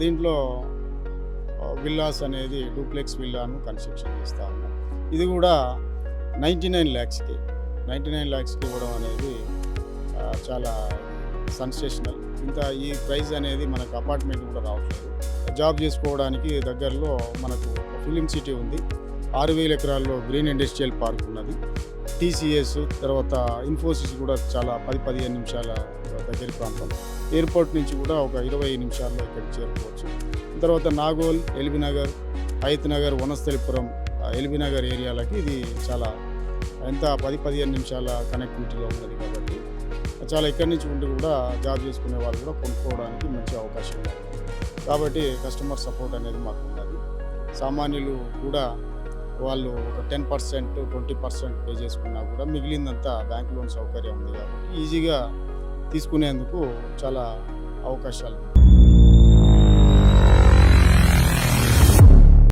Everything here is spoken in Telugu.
దీంట్లో విల్లాస్ అనేది డూప్లెక్స్ విల్లాను కన్స్ట్రక్షన్ చేస్తూ ఉన్నాం. ఇది కూడా 99 ల్యాక్స్‌కి 99 ల్యాక్స్‌కి ఇవ్వడం అనేది చాలా సెన్సేషనల్. ఇంత ఈ ప్రైస్ అనేది మనకు అపార్ట్మెంట్ కూడా రావట్లేదు. జాబ్ చేసుకోవడానికి దగ్గరలో మనకు ఫిలిం సిటీ ఉంది. 6,000 ఎకరాల్లో గ్రీన్ ఇండస్ట్రియల్ పార్క్ ఉన్నది. టీసీఎస్ తర్వాత ఇన్ఫోసిస్ కూడా చాలా 10-15 నిమిషాల దగ్గర ప్రాంతం. ఎయిర్పోర్ట్ నుంచి కూడా ఒక 20 నిమిషాల్లో ఇక్కడికి చేరుకోవచ్చు. తర్వాత నాగోల్, ఎల్బీనగర్, హయత్ నగర్, వనస్థలిపురం, ఎల్బీనగర్ ఏరియాలకి ఇది చాలా ఎంత 10-15 నిమిషాల కనెక్టివిటీలో ఉన్నది కాబట్టి చాలా ఇక్కడి నుంచి ఉండి కూడా జాబ్ చేసుకునే వాళ్ళు కూడా కొనుక్కోవడానికి మంచి అవకాశం ఉంది. కాబట్టి కస్టమర్ సపోర్ట్ అనేది మాకు ఉన్నది. సామాన్యులు కూడా వాళ్ళు ఒక 10%, 20% పే చేసుకున్నా కూడా మిగిలిందంతా బ్యాంక్ లోన్ సౌకర్యం ఉంది కాబట్టి ఈజీగా తీసుకునేందుకు చాలా అవకాశాలు ఉన్నాయి.